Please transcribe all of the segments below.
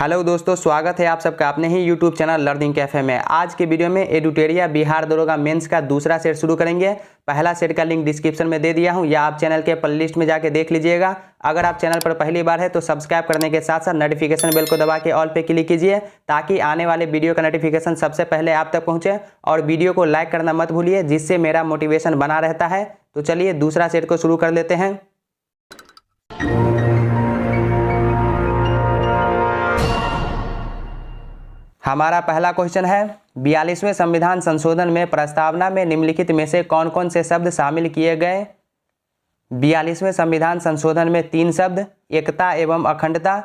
Hello दोस्तों, स्वागत है आप सबका अपने ही यूट्यूब चैनल लर्निंग कैफे में। आज के वीडियो में एडुटेरिया बिहार दरोगा मेंस का दूसरा सेट शुरू करेंगे। पहला सेट का लिंक डिस्क्रिप्शन में दे दिया हूं या आप चैनल के प्लेलिस्ट में जाके देख लीजिएगा। अगर आप चैनल पर पहली बार है तो सब्सक्राइब करने के साथ साथ नोटिफिकेशन बेल को दबा के ऑल पे क्लिक कीजिए ताकि आने वाले वीडियो का नोटिफिकेशन सबसे पहले आप तक पहुँचे। और वीडियो को लाइक करना मत भूलिए, जिससे मेरा मोटिवेशन बना रहता है। तो चलिए दूसरा सेट को शुरू कर लेते हैं। हमारा पहला क्वेश्चन है, 42वें संविधान संशोधन में प्रस्तावना में निम्नलिखित में से कौन कौन से शब्द शामिल किए गए। 42वें संविधान संशोधन में 3 शब्द एकता एवं अखंडता,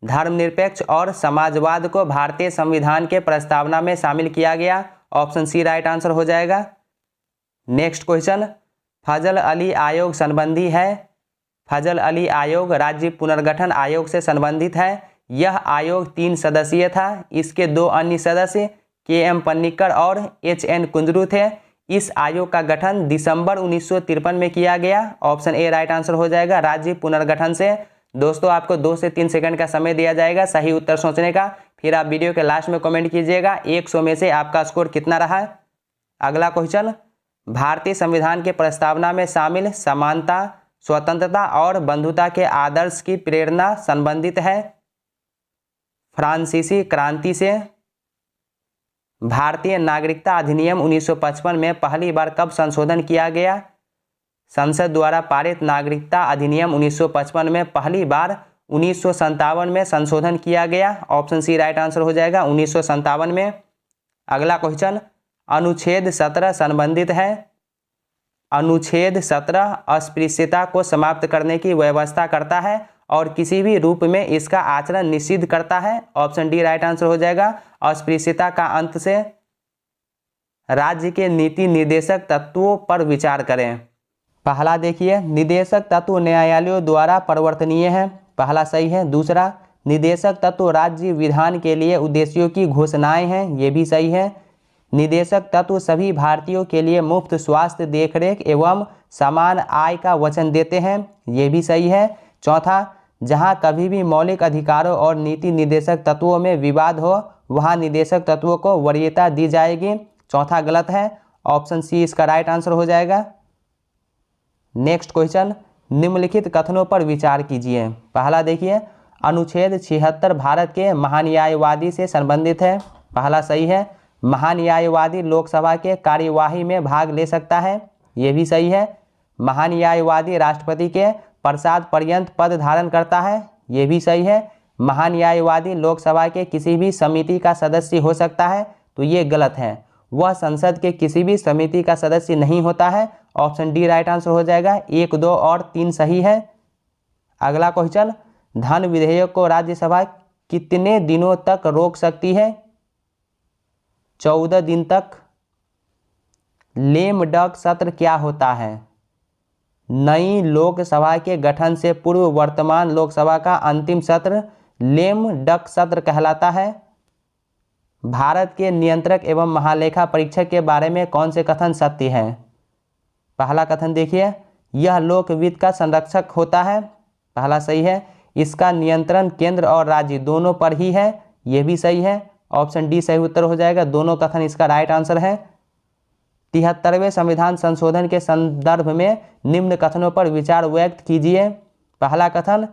धर्मनिरपेक्ष और समाजवाद को भारतीय संविधान के प्रस्तावना में शामिल किया गया। ऑप्शन सी राइट आंसर हो जाएगा। नेक्स्ट क्वेश्चन, फजल अली आयोग संबंधी है। फजल अली आयोग राज्य पुनर्गठन आयोग से संबंधित है। यह आयोग 3 सदस्यीय था। इसके 2 अन्य सदस्य के.एम. पन्नीकर और H.N. कुंजरू थे। इस आयोग का गठन दिसंबर 1953 में किया गया। ऑप्शन ए राइट आंसर हो जाएगा, राज्य पुनर्गठन से। दोस्तों, आपको 2 से 3 सेकंड का समय दिया जाएगा सही उत्तर सोचने का। फिर आप वीडियो के लास्ट में कमेंट कीजिएगा 100 में से आपका स्कोर कितना रहा है। अगला क्वेश्चन, भारतीय संविधान के प्रस्तावना में शामिल समानता, स्वतंत्रता और बंधुता के आदर्श की प्रेरणा संबंधित है फ्रांसीसी क्रांति से। भारतीय नागरिकता अधिनियम 1955 में पहली बार कब संशोधन किया गया। संसद द्वारा पारित नागरिकता अधिनियम 1955 में पहली बार 1957 में संशोधन किया गया। ऑप्शन सी राइट आंसर हो जाएगा, 1957 में। अगला क्वेश्चन, अनुच्छेद 17 संबंधित है। अनुच्छेद 17 अस्पृश्यता को समाप्त करने की व्यवस्था करता है और किसी भी रूप में इसका आचरण निषिद्ध करता है। ऑप्शन डी राइट आंसर हो जाएगा, अस्पृश्यता का अंत से। राज्य के नीति निर्देशक तत्वों पर विचार करें। पहला देखिए, निदेशक तत्व न्यायालयों द्वारा परिवर्तनीय है। पहला सही है। दूसरा, निदेशक तत्व राज्य विधान के लिए उद्देश्यों की घोषणाएं हैं। ये भी सही है। निदेशक तत्व सभी भारतीयों के लिए मुफ्त स्वास्थ्य देखरेख एवं समान आय का वचन देते हैं। ये भी सही है। चौथा, जहां कभी भी मौलिक अधिकारों और नीति निर्देशक तत्वों में विवाद हो वहां निदेशक तत्वों को वरीयता दी जाएगी। चौथा गलत है। ऑप्शन सी इसका राइट आंसर हो जाएगा। नेक्स्ट क्वेश्चन, निम्नलिखित कथनों पर विचार कीजिए। पहला देखिए, अनुच्छेद 76 भारत के महान्यायवादी से संबंधित है। पहला सही है। महान्यायवादी लोकसभा के कार्यवाही में भाग ले सकता है। यह भी सही है। महान्यायवादी राष्ट्रपति के प्रसाद पर्यंत पद धारण करता है। यह भी सही है। महान्यायवादी लोकसभा के किसी भी समिति का सदस्य हो सकता है। तो ये गलत है, वह संसद के किसी भी समिति का सदस्य नहीं होता है। ऑप्शन डी राइट आंसर हो जाएगा। 1, 2 और 3 सही है। अगला क्वेश्चन, धन विधेयक को राज्यसभा कितने दिनों तक रोक सकती है। 14 दिन तक। लेम डक सत्र क्या होता है। नई लोकसभा के गठन से पूर्व वर्तमान लोकसभा का अंतिम सत्र लेम डक सत्र कहलाता है। भारत के नियंत्रक एवं महालेखा परीक्षक के बारे में कौन से कथन सत्य हैं। पहला कथन देखिए, यह लोक वित्त का संरक्षक होता है। पहला सही है। इसका नियंत्रण केंद्र और राज्य दोनों पर ही है। यह भी सही है। ऑप्शन डी सही उत्तर हो जाएगा। दोनों कथन इसका राइट आंसर है। 73वें संविधान संशोधन के संदर्भ में निम्न कथनों पर विचार व्यक्त कीजिए। पहला कथन,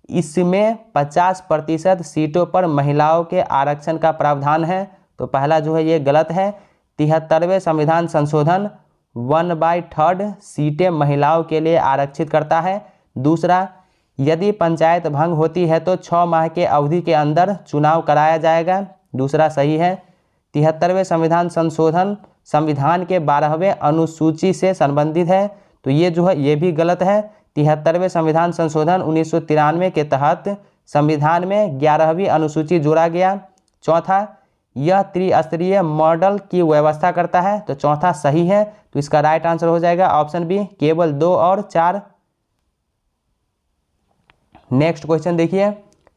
इसमें 50% सीटों पर महिलाओं के आरक्षण का प्रावधान है। तो पहला जो है ये गलत है। 73वें संविधान संशोधन 1/3 सीटें महिलाओं के लिए आरक्षित करता है। दूसरा, यदि पंचायत भंग होती है तो 6 माह के अवधि के अंदर चुनाव कराया जाएगा। दूसरा सही है। 73वें संविधान संशोधन संविधान के 12वें अनुसूची से संबंधित है। तो ये जो है ये भी गलत है। 73वें संविधान संशोधन 1993 के तहत संविधान में 11वीं अनुसूची जोड़ा गया। चौथा, यह त्रिस्तरीय मॉडल की व्यवस्था करता है। तो चौथा सही है। तो इसका राइट आंसर हो जाएगा ऑप्शन बी, केवल 2 और 4। नेक्स्ट क्वेश्चन देखिए,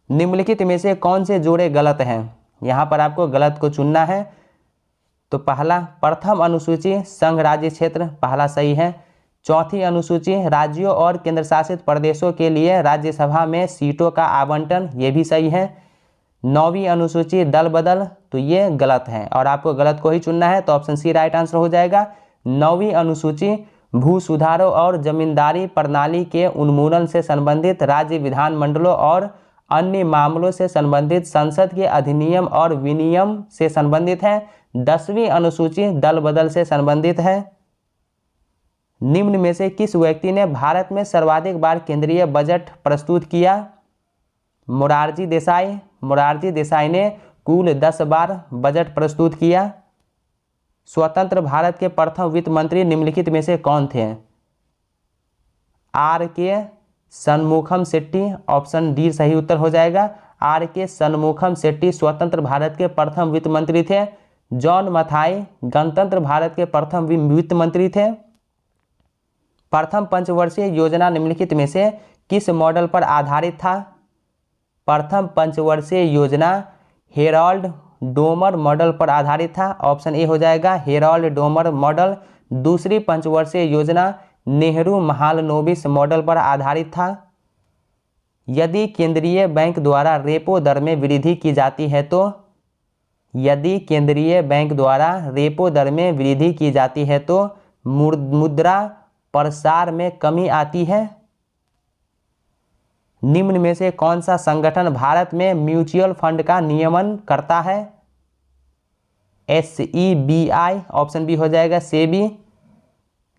निम्नलिखित में से कौन से जोड़े गलत हैं। यहाँ पर आपको गलत को चुनना है। तो पहला, प्रथम अनुसूची संघ राज्य क्षेत्र, पहला सही है। चौथी अनुसूची राज्यों और केंद्र शासित प्रदेशों के लिए राज्यसभा में सीटों का आवंटन, ये भी सही है। 9वीं अनुसूची दल बदल, तो ये गलत है और आपको गलत को ही चुनना है, तो ऑप्शन सी राइट आंसर हो जाएगा। 9वीं अनुसूची भू सुधारों और जमींदारी प्रणाली के उन्मूलन से संबंधित राज्य विधानमंडलों और अन्य मामलों से संबंधित संसद के अधिनियम और विनियम से संबंधित है। 10वीं अनुसूची दल बदल से संबंधित है। निम्न में से किस व्यक्ति ने भारत में सर्वाधिक बार केंद्रीय बजट प्रस्तुत किया? मोरारजी देसाई। मोरारजी देसाई ने कुल 10 बार बजट प्रस्तुत किया। स्वतंत्र भारत के प्रथम वित्त मंत्री निम्नलिखित में से कौन थे? आर के सनमुखम शेट्टी, ऑप्शन डी सही उत्तर हो जाएगा। आर के सनमुखम शेट्टी स्वतंत्र भारत के प्रथम वित्त मंत्री थे। जॉन मथाई गणतंत्र भारत के प्रथम वित्त मंत्री थे। प्रथम पंचवर्षीय योजना निम्नलिखित में से किस मॉडल पर आधारित था? प्रथम पंचवर्षीय योजना हेराल्ड डोमर मॉडल पर आधारित था, ऑप्शन ए हो जाएगा हेराल्ड डोमर मॉडल। दूसरी पंचवर्षीय योजना नेहरू महालनोबिस मॉडल पर आधारित था। यदि केंद्रीय बैंक द्वारा रेपो दर में वृद्धि की जाती है तो? यदि केंद्रीय बैंक द्वारा रेपो दर में वृद्धि की जाती है तो मुद्रा प्रसार में कमी आती है। निम्न में से कौन सा संगठन भारत में म्यूचुअल फंड का नियमन करता है? SEBI, ऑप्शन बी हो जाएगा सेबी।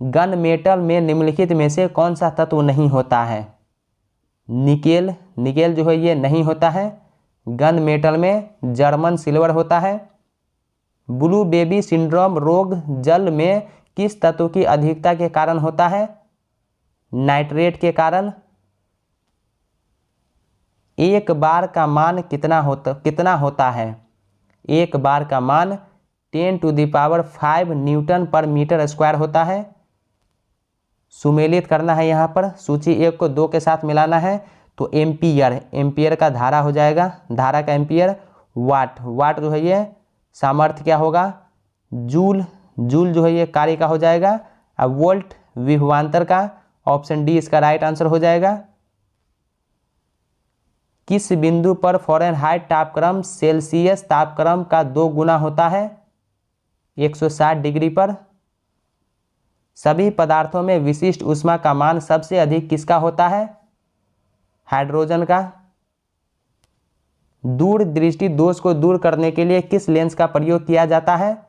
गन मेटल में निम्नलिखित में से कौन सा तत्व नहीं होता है? निकेल। निकेल जो है ये नहीं होता है। गन मेटल में जर्मन सिल्वर होता है। ब्लू बेबी सिंड्रोम रोग जल में किस तत्व की अधिकता के कारण होता है? नाइट्रेट के कारण। एक बार का मान कितना होता है? एक बार का मान 10⁵ न्यूटन पर मीटर स्क्वायर होता है। सुमेलित करना है यहाँ पर, सूची 1 को 2 के साथ मिलाना है, तो एम्पियर, एम्पियर का धारा हो जाएगा, धारा का एम्पियर। वाट, वाट जो है ये सामर्थ्य क्या होगा? जूल, जूल जो है ये कार्य का हो जाएगा। अब वोल्ट विभवांतर का, ऑप्शन डी इसका राइट आंसर हो जाएगा। किस बिंदु पर फ़ारेनहाइट तापक्रम सेल्सियस तापक्रम का 2 गुना होता है? 160 डिग्री पर। सभी पदार्थों में विशिष्ट ऊष्मा का मान सबसे अधिक किसका होता है? हाइड्रोजन का। दूर दृष्टि दोष को दूर करने के लिए किस लेंस का प्रयोग किया जाता है?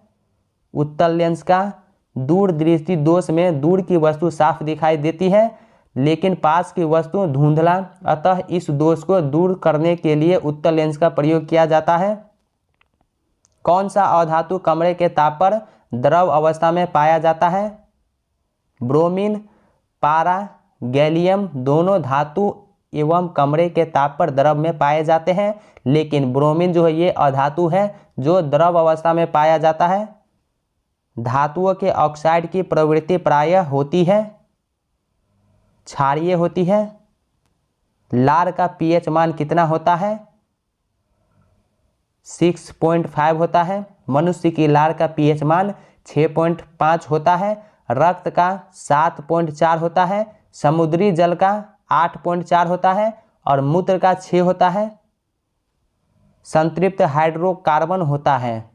उत्तल लेंस का। दूर दृष्टि दोष में दूर की वस्तु साफ दिखाई देती है लेकिन पास की वस्तु धुंधला, अतः इस दोष को दूर करने के लिए उत्तल लेंस का प्रयोग किया जाता है। कौन सा अधातु कमरे के ताप पर द्रव अवस्था में पाया जाता है? ब्रोमीन, पारा, गैलियम दोनों धातु एवं कमरे के ताप पर द्रव में पाए जाते हैं, लेकिन ब्रोमीन जो है ये अधातु है जो द्रव अवस्था में पाया जाता है। धातुओं के ऑक्साइड की प्रवृत्ति प्रायः होती है क्षारीय होती है। लार का pH मान कितना होता है? 6.5 होता है। मनुष्य की लार का pH मान 6.5 होता है। रक्त का 7.4 होता है। समुद्री जल का 8.4 होता है और मूत्र का 6 होता है। संतृप्त हाइड्रोकार्बन होता है,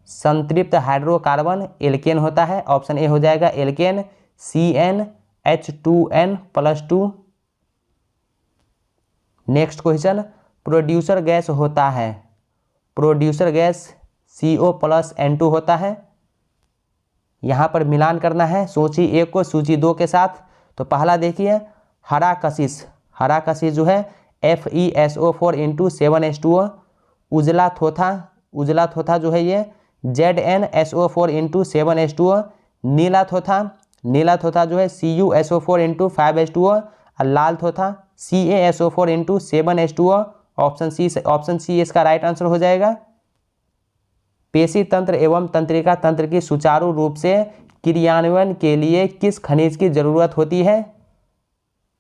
संतृप्त हाइड्रोकार्बन एल्केन होता है, ऑप्शन ए हो जाएगा alkane CnH2n+2। Next question, producer gas होता है, प्रोड्यूसर गैस CO+N2 होता है। यहाँ पर मिलान करना है सूची 1 को सूची 2 के साथ। तो पहला देखिए हरा कशिश, हरा कशिश जो है FeSO4 उजला थोथा, उजला थोथा जो है ये ZnSO4 नीला थोथा, नीला थोथा जो है CuSO4 और लाल थोथा CaSO4 ऑप्शन सी इसका राइट आंसर हो जाएगा। पेशी तंत्र एवं तंत्रिका तंत्र की सुचारू रूप से क्रियान्वयन के लिए किस खनिज की जरूरत होती है?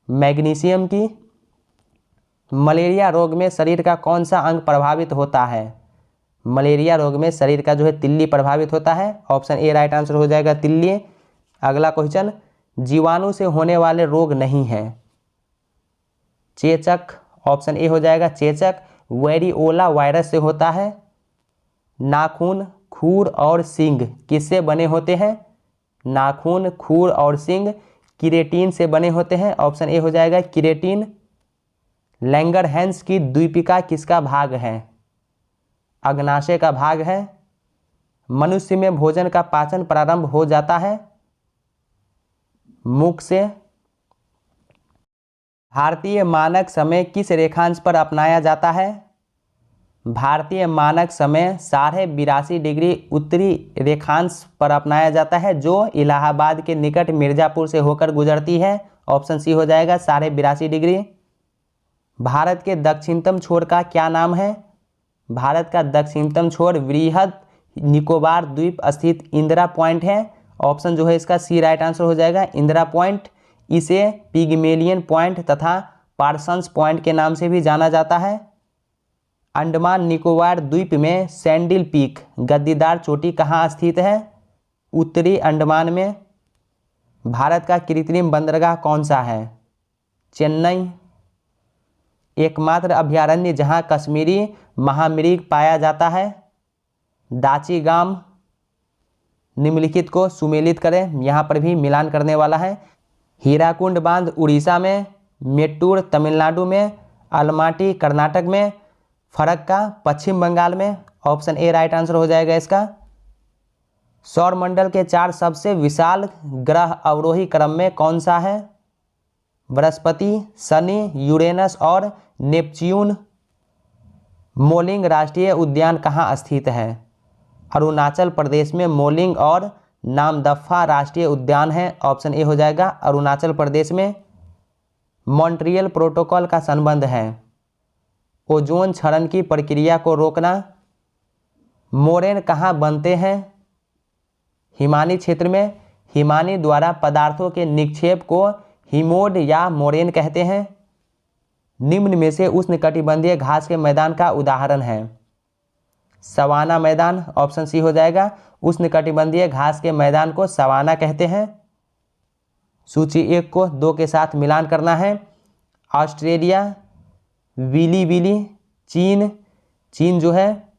मैग्नीशियम की। मलेरिया रोग में शरीर का कौन सा अंग प्रभावित होता है? मलेरिया रोग में शरीर का जो है तिल्ली प्रभावित होता है, ऑप्शन ए राइट आंसर हो जाएगा तिल्ली। अगला क्वेश्चन, जीवाणु से होने वाले रोग नहीं है। चेचक, ऑप्शन ए हो जाएगा चेचक। वेरिओला वायरस से होता है। नाखून, खुर और सींग किससे बने होते हैं? नाखून, खुर और सींग किरेटिन से बने होते हैं। ऑप्शन ए हो जाएगा किरेटिन। लैंगरहैंस की द्वीपिका किसका भाग है? अग्नाशय का भाग है। मनुष्य में भोजन का पाचन प्रारंभ हो जाता है मुख से। भारतीय मानक समय किस रेखांश पर अपनाया जाता है? भारतीय मानक समय 82.5 डिग्री उत्तरी रेखांश पर अपनाया जाता है, जो इलाहाबाद के निकट मिर्जापुर से होकर गुजरती है। ऑप्शन सी हो जाएगा 82.5 डिग्री। भारत के दक्षिणतम छोर का क्या नाम है? भारत का दक्षिणतम छोर वृहद निकोबार द्वीप स्थित इंदिरा पॉइंट है। ऑप्शन जो है इसका सी राइट आंसर हो जाएगा, इंदिरा पॉइंट। इसे पिग्मेलियन पॉइंट तथा पार्सन्स पॉइंट के नाम से भी जाना जाता है। अंडमान निकोबार द्वीप में सैंडिल पीक गद्दीदार चोटी कहाँ स्थित है? उत्तरी अंडमान में। भारत का कृत्रिम बंदरगाह कौन सा है? चेन्नई। एकमात्र अभयारण्य जहां कश्मीरी महामृग पाया जाता है? दाचीगाम। निम्नलिखित को सुमेलित करें, यहाँ पर भी मिलान करने वाला है। हीराकुंड बांध उड़ीसा में, मेट्टूर तमिलनाडु में, अलमाटी कर्नाटक में, फरक्का पश्चिम बंगाल में। ऑप्शन ए राइट आंसर हो जाएगा इसका। सौरमंडल के 4 सबसे विशाल ग्रह अवरोही क्रम में कौन सा है? बृहस्पति, शनि, यूरेनस और नेपच्यून। मोलिंग राष्ट्रीय उद्यान कहाँ स्थित है? अरुणाचल प्रदेश में मोलिंग और नामदफा राष्ट्रीय उद्यान है। ऑप्शन ए हो जाएगा अरुणाचल प्रदेश में। मॉन्ट्रियल प्रोटोकॉल का संबंध है ओजोन क्षरण की प्रक्रिया को रोकना। मोरेन कहाँ बनते हैं? हिमानी क्षेत्र में। हिमानी द्वारा पदार्थों के निक्षेप को हिमोड या मोरेन कहते हैं। निम्न में से उष्णकटिबंधीय घास के मैदान का उदाहरण है? सवाना मैदान। ऑप्शन सी हो जाएगा, उष्णकटिबंधीय घास के मैदान को सवाना कहते हैं। सूची 1 को 2 के साथ मिलान करना है। ऑस्ट्रेलिया विली विली, चीन जो है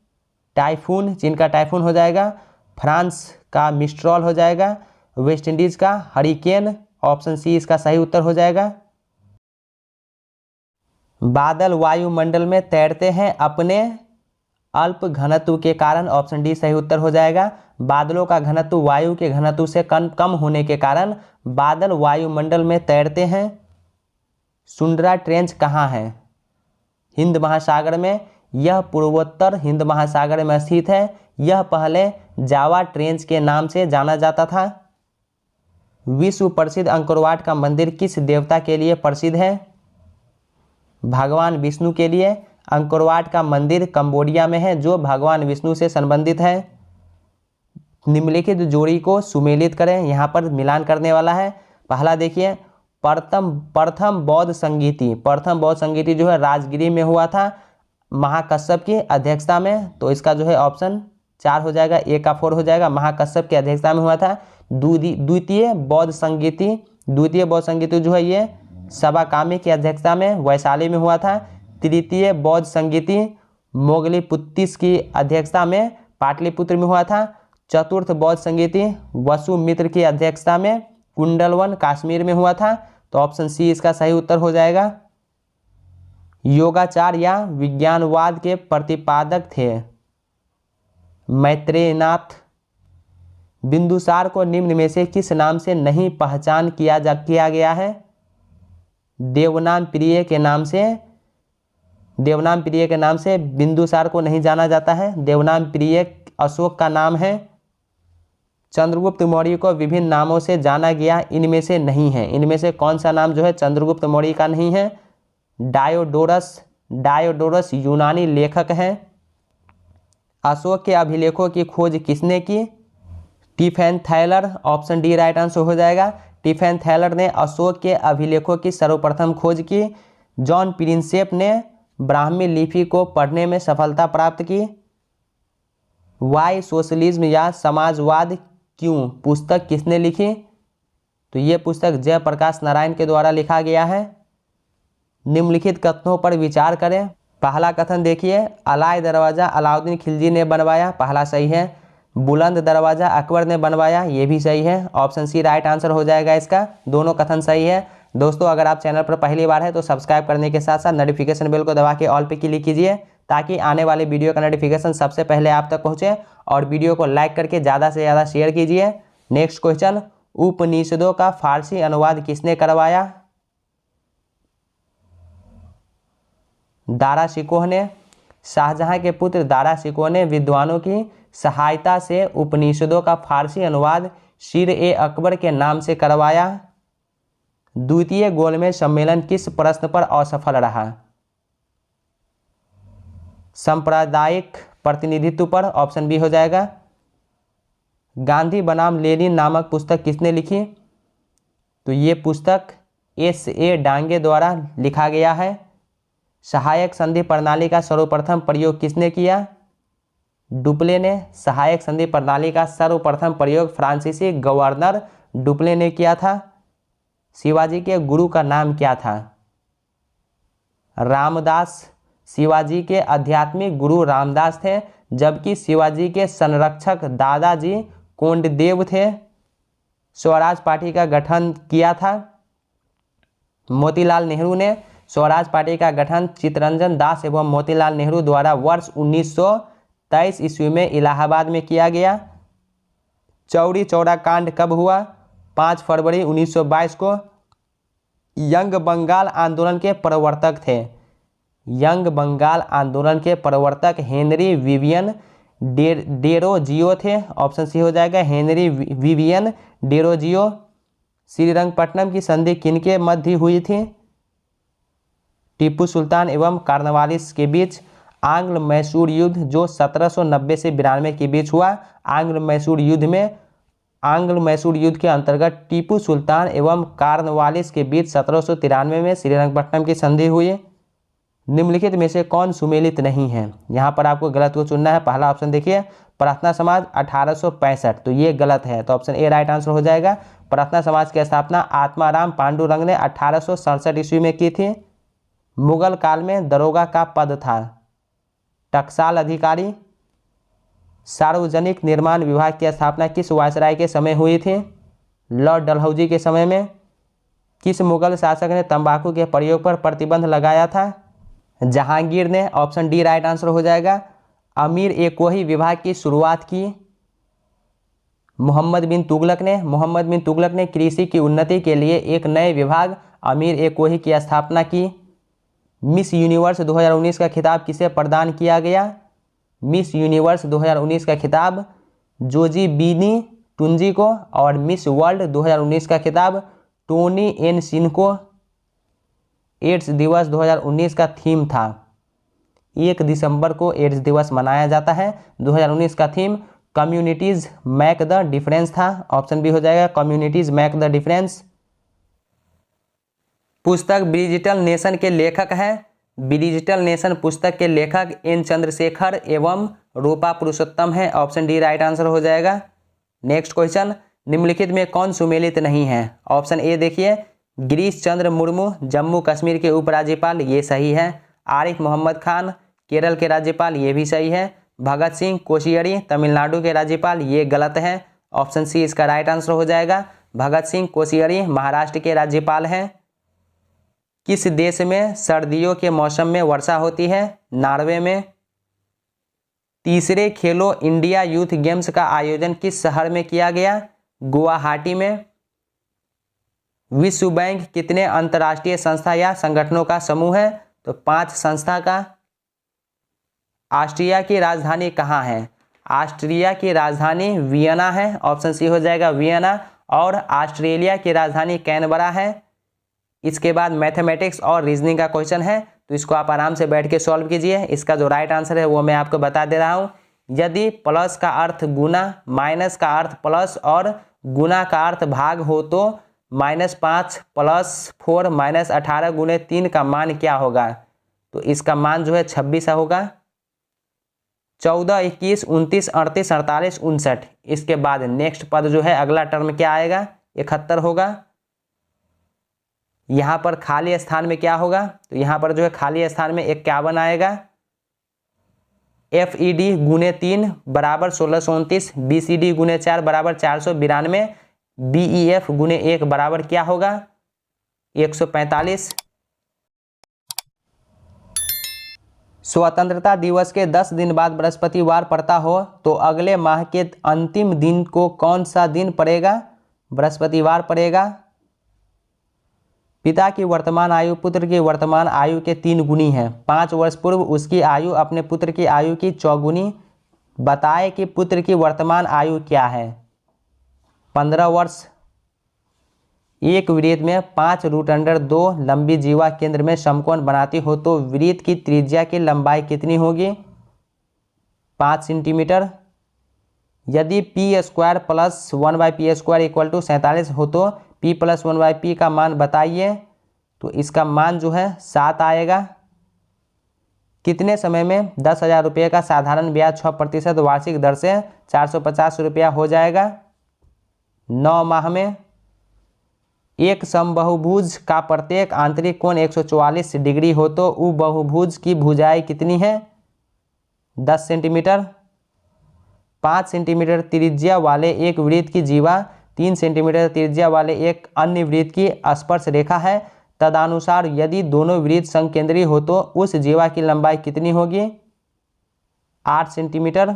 टाइफून, चीन का टाइफून हो जाएगा। फ्रांस का मिस्ट्रॉल हो जाएगा। वेस्ट इंडीज का हरिकेन। ऑप्शन सी इसका सही उत्तर हो जाएगा। बादल वायुमंडल में तैरते हैं अपने अल्प घनत्व के कारण। ऑप्शन डी सही उत्तर हो जाएगा। बादलों का घनत्व वायु के घनत्व से कम होने के कारण बादल वायुमंडल में तैरते हैं। सुंड्रा ट्रेंच कहाँ है? हिंद महासागर में। यह पूर्वोत्तर हिंद महासागर में स्थित है। यह पहले जावा ट्रेंच के नाम से जाना जाता था। विश्व प्रसिद्ध अंकोरवाट का मंदिर किस देवता के लिए प्रसिद्ध है? भगवान विष्णु के लिए। अंकोरवाट का मंदिर कंबोडिया में है, जो भगवान विष्णु से संबंधित है। निम्नलिखित जोड़ी को सुमेलित करें, यहाँ पर मिलान करने वाला है। पहला देखिए, प्रथम बौद्ध संगीति जो है राजगिरी में हुआ था महाकश्यप की अध्यक्षता में। तो इसका जो है ऑप्शन 4 हो जाएगा, ए का 4 हो जाएगा। महाकश्यप की अध्यक्षता में हुआ था। द्वितीय बौद्ध संगीति जो है ये सबाकामी की अध्यक्षता में वैशाली में हुआ था। तृतीय बौद्ध संगीति मोगलीपुत्तिस की अध्यक्षता में पाटलिपुत्र में हुआ था। चतुर्थ बौद्ध संगीति वसुमित्र की अध्यक्षता में कुंडलवन कश्मीर में हुआ था। तो ऑप्शन सी इसका सही उत्तर हो जाएगा। योगाचार या विज्ञानवाद के प्रतिपादक थे मैत्रेयनाथ। बिंदुसार को निम्न में से किस नाम से नहीं पहचान किया गया है? देवनाम प्रिय के नाम से बिंदुसार को नहीं जाना जाता है। देवनाम प्रिय अशोक का नाम है। चंद्रगुप्त मौर्य को विभिन्न नामों से जाना गया, इनमें से नहीं है। इनमें से कौन सा नाम जो है चंद्रगुप्त मौर्य का नहीं है? डायोडोरस यूनानी लेखक हैं। अशोक के अभिलेखों की खोज किसने की? Stephen Thaler. Option D right answer हो जाएगा। टिफेन थैलर ने अशोक के अभिलेखों की सर्वप्रथम खोज की। जॉन प्रिंसेप ने ब्राह्मी लिपि को पढ़ने में सफलता प्राप्त की। वाई सोशलिज्म या समाजवाद क्यों पुस्तक किसने लिखी? तो ये पुस्तक जयप्रकाश नारायण के द्वारा लिखा गया है। निम्नलिखित कथनों पर विचार करें। पहला कथन देखिए, अलाय दरवाज़ा अलाउद्दीन खिलजी ने बनवाया, पहला सही है। बुलंद दरवाज़ा अकबर ने बनवाया, ये भी सही है। ऑप्शन सी राइट आंसर हो जाएगा इसका, दोनों कथन सही है। दोस्तों अगर आप चैनल पर पहली बार है तो सब्सक्राइब करने के साथ साथ नोटिफिकेशन बेल को दबा के ऑल पे क्लिक कीजिए ताकि आने वाले वीडियो का नोटिफिकेशन सबसे पहले आप तक पहुँचे, और वीडियो को लाइक करके ज़्यादा से ज़्यादा शेयर कीजिए। नेक्स्ट क्वेश्चन, उपनिषदों का फारसी अनुवाद किसने करवाया? दारा शिकोह ने। शाहजहां के पुत्र दारा शिकोह ने विद्वानों की सहायता से उपनिषदों का फारसी अनुवाद शीर-ए-अकबर के नाम से करवाया। द्वितीय गोलमेज सम्मेलन किस प्रश्न पर असफल रहा? सांप्रदायिक प्रतिनिधित्व पर, ऑप्शन बी हो जाएगा। गांधी बनाम लेनिन नामक पुस्तक किसने लिखी? तो ये पुस्तक S.A. डांगे द्वारा लिखा गया है। सहायक संधि प्रणाली का सर्वप्रथम प्रयोग किसने किया? डुप्ले ने। सहायक संधि प्रणाली का सर्वप्रथम प्रयोग फ्रांसीसी गवर्नर डुप्ले ने किया था। शिवाजी के गुरु का नाम क्या था? रामदास। शिवाजी के आध्यात्मिक गुरु रामदास थे, जबकि शिवाजी के संरक्षक दादाजी कोंडदेव थे। स्वराज पार्टी का गठन किया था मोतीलाल नेहरू ने। स्वराज पार्टी का गठन चित्तरंजन दास एवं मोतीलाल नेहरू द्वारा वर्ष 1923 ईस्वी में इलाहाबाद में किया गया। चौरी चौरा कांड कब हुआ? 5 फरवरी 1922 को। यंग बंगाल आंदोलन के प्रवर्तक थे। यंग बंगाल आंदोलन के प्रवर्तक हेनरी विवियन डेरोजियो थे, ऑप्शन सी हो जाएगा, हेनरी विवियन डेरोजियो। श्रीरंगपट्टनम की संधि किनके मध्य हुई थी? टीपू सुल्तान एवं कार्नवालिस के बीच। आंग्ल मैसूर युद्ध जो 1790 से 92 के बीच हुआ, आंग्ल मैसूर युद्ध के अंतर्गत टीपू सुल्तान एवं कार्नवालिस के बीच 1793 में श्रीरंगपट्टनम की संधि हुई। निम्नलिखित में से कौन सुमेलित नहीं है? यहाँ पर आपको गलत को चुनना है। पहला ऑप्शन देखिए, प्रार्थना समाज 1865, तो ये गलत है, तो ऑप्शन ए राइट आंसर हो जाएगा। प्रार्थना समाज की स्थापना आत्माराम पांडुरंग ने 1867 ईस्वी में की थी। मुगल काल में दरोगा का पद था। टकसाल अधिकारी। सार्वजनिक निर्माण विभाग की स्थापना किस वायसराय के समय हुई थी? लॉर्ड डलहौजी के समय में। किस मुगल शासक ने तंबाकू के प्रयोग पर प्रतिबंध लगाया था? जहांगीर ने, ऑप्शन डी राइट आंसर हो जाएगा। अमीर-ए-कोही विभाग की शुरुआत की? मोहम्मद बिन तुगलक ने। मोहम्मद बिन तुगलक ने कृषि की उन्नति के लिए एक नए विभाग अमीर-ए-कोही की स्थापना की। मिस यूनिवर्स 2019 का खिताब किसे प्रदान किया गया? मिस यूनिवर्स 2019 का खिताब जोजी बीनी टुंजी को, और मिस वर्ल्ड 2019 का खिताब टोनी एन सिन को। एड्स दिवस 2019 का थीम था। 1 दिसंबर को एड्स दिवस मनाया जाता है। 2019 का theme communities make the difference था, ऑप्शन बी हो जाएगा, कम्युनिटीज मेक द डिफरेंस। पुस्तक डिजिटल नेशन के लेखक हैं। डिजिटल नेशन पुस्तक के लेखक एन चंद्रशेखर एवं रूपा पुरुषोत्तम हैं, ऑप्शन डी राइट आंसर हो जाएगा। नेक्स्ट क्वेश्चन, निम्नलिखित में कौन सुमेलित नहीं है? ऑप्शन ए देखिए, गिरीश चंद्र मुर्मू जम्मू कश्मीर के उपराज्यपाल, ये सही है। आरिफ मोहम्मद खान केरल के राज्यपाल, ये भी सही है। भगत सिंह कोशियारी तमिलनाडु के राज्यपाल, ये गलत है। ऑप्शन सी इसका राइट आंसर हो जाएगा। भगत सिंह कोशियारी महाराष्ट्र के राज्यपाल हैं। किस देश में सर्दियों के मौसम में वर्षा होती है? नॉर्वे में। तीसरे खेलो इंडिया यूथ गेम्स का आयोजन किस शहर में किया गया? गुवाहाटी में। विश्व बैंक कितने अंतर्राष्ट्रीय संस्था या संगठनों का समूह है? तो 5 संस्था का। ऑस्ट्रिया की राजधानी कहाँ है? ऑस्ट्रिया की राजधानी वियना है, ऑप्शन सी हो जाएगा वियना। और ऑस्ट्रेलिया की राजधानी कैनबरा है। इसके बाद मैथमेटिक्स और रीजनिंग का क्वेश्चन है, तो इसको आप आराम से बैठ के सॉल्व कीजिए। इसका जो राइट आंसर है वो मैं आपको बता दे रहा हूँ। यदि प्लस का अर्थ गुना, माइनस का अर्थ प्लस और गुना का अर्थ भाग हो तो -5 + 4 -18 गुने 3 का मान क्या होगा? तो इसका मान जो है 26 होगा। 14, 21, 29, 38, 48, 59। इसके बाद नेक्स्ट पद जो है अगला टर्म क्या आएगा? 71 होगा। यहाँ पर खाली स्थान में क्या होगा, तो यहाँ पर जो है खाली स्थान में 51 आएगा। FED गुने 3 बराबर 1629, BCD गुने 4 बराबर 492, BEF गुने 1 बराबर क्या होगा 145। स्वतंत्रता दिवस के 10 दिन बाद बृहस्पतिवार पड़ता हो तो अगले माह के अंतिम दिन को कौन सा दिन पड़ेगा, बृहस्पतिवार पड़ेगा। पिता की वर्तमान आयु पुत्र की वर्तमान आयु के 3 गुनी है। 5 वर्ष पूर्व उसकी आयु अपने पुत्र की आयु की 4 गुनी। बताए कि पुत्र की वर्तमान आयु क्या है, 15 वर्ष। एक वृत्त में 5√2 लंबी जीवा केंद्र में समकोण बनाती हो तो वृत्त की त्रिज्या की लंबाई कितनी होगी, 5 सेंटीमीटर। यदि p² plus 1/p² equal to 47 हो तो p प्लस 1/p का मान बताइए, तो इसका मान जो है 7 आएगा। कितने समय में 10,000 रुपये का साधारण ब्याज 6% वार्षिक दर से 450 रुपया हो जाएगा, 9 माह में। एक समबाहुभुज का प्रत्येक आंतरिक कोण 144 डिग्री हो तो उप बहुभुज की भुजाएं कितनी है, 10 सेंटीमीटर। 5 सेंटीमीटर त्रिज्या वाले एक वृत्त की जीवा 3 सेंटीमीटर त्रिज्या वाले एक अन्य वृत्त की स्पर्श रेखा है। तदनुसार यदि दोनों वृत्त संकेंद्री हो तो उस जीवा की लंबाई कितनी होगी, 8 centimetre.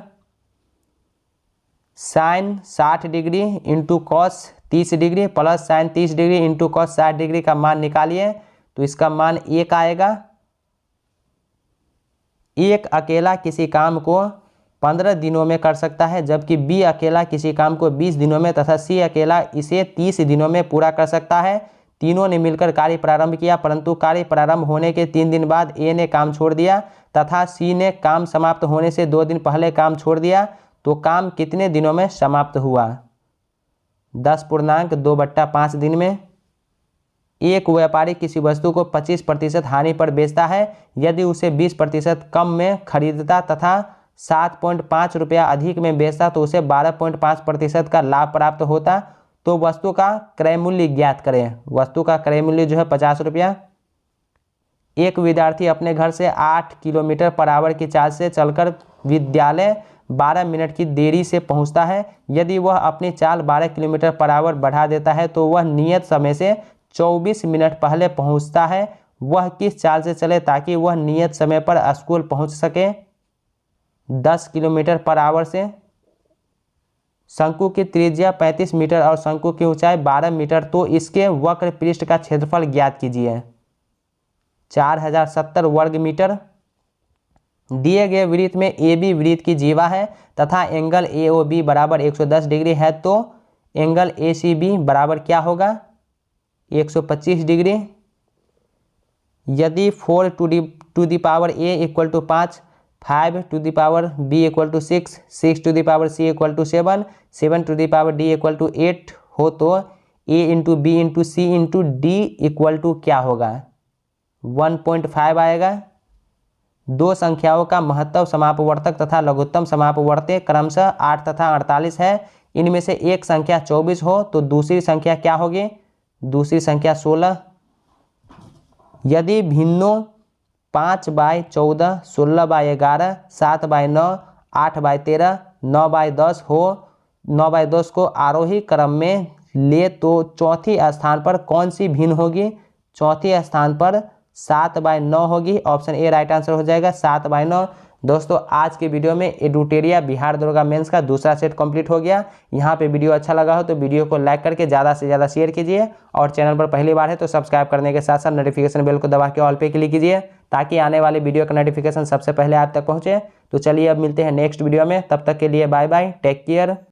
Sine 60 degree into cos 30 degree plus sine 30 degree into cos 60 degree का मान निकालिए, तो इसका मान 1 आएगा। एक अकेला किसी काम को 15 दिनों में कर सकता है जबकि B अकेला किसी काम को 20 दिनों में तथा C अकेला इसे 30 दिनों में पूरा कर सकता है। तीनों ने मिलकर कार्य प्रारंभ किया परंतु कार्य प्रारंभ होने के 3 दिन बाद A ने काम छोड़ दिया तथा C ने काम समाप्त होने से 2 दिन पहले काम छोड़ दिया, तो काम कितने दिनों में समाप्त हुआ, 10.2/5 दिन में। एक व्यापारी किसी वस्तु को 25% हानि पर बेचता है। यदि उसे 20% कम में खरीदता तथा 7.5 रुपया अधिक में बेचता तो उसे 12.5% का लाभ प्राप्त होता। तो वस्तु का क्रय मूल्य ज्ञात करें। वस्तु का क्रय मूल्य जो है 50 रुपया। एक विद्यार्थी अपने घर से 8 किलोमीटर पर आवर की चाल से चलकर विद्यालय 12 मिनट की देरी से पहुंचता है। यदि वह अपनी चाल 12 किलोमीटर पर आवर बढ़ा देता है तो वह नियत समय से 24 मिनट पहले पहुंचता है। वह किस चाल से चले ताकि वह नियत समय पर स्कूल पहुंच सके, 10 किलोमीटर पर आवर से। शंकु की त्रिज्या 35 मीटर और शंकु की ऊंचाई 12 मीटर, तो इसके वक्र पृष्ठ का क्षेत्रफल ज्ञात कीजिए, 4070 वर्ग मीटर। दिए गए वृत्त में AB वृत्त की जीवा है तथा एंगल AOB बराबर 110 डिग्री है तो एंगल ACB बराबर क्या होगा, 125 डिग्री। यदि 4 to the power A equal to 5, 5 to the power B equal to 6, 6 to the power C equal to 7, 7 to the power D equal to 8 हो तो A into B into C into D equal to क्या होगा, 1.5 आएगा। दो संख्याओं का महत्तम समापवर्तक तथा लघुत्तम समापवर्तक क्रमशः 8 तथा 48 है। इनमें से एक संख्या 24 हो तो दूसरी संख्या क्या होगी, दूसरी संख्या 16। यदि भिन्नों 5/14, 16/11, 7/9, 8/13, 9/10 हो, 9/10 को आरोही क्रम में ले तो चौथी स्थान पर कौन सी भिन्न होगी, चौथी स्थान पर 7/9 होगी। ऑप्शन ए राइट आंसर हो जाएगा, 7/9। दोस्तों आज के वीडियो में एडुटेरिया बिहार दरोगा मेंस का दूसरा सेट कंप्लीट हो गया। यहाँ पे वीडियो अच्छा लगा हो तो वीडियो को लाइक करके ज़्यादा से ज़्यादा शेयर कीजिए और चैनल पर पहली बार है तो सब्सक्राइब करने के साथ साथ नोटिफिकेशन बेल को दबा के ऑल पे क्लिक कीजिए ताकि आने वाले वीडियो का नोटिफिकेशन सबसे पहले आप तक पहुँचे। तो चलिए अब मिलते हैं नेक्स्ट वीडियो में, तब तक के लिए बाय बाय, टेक केयर।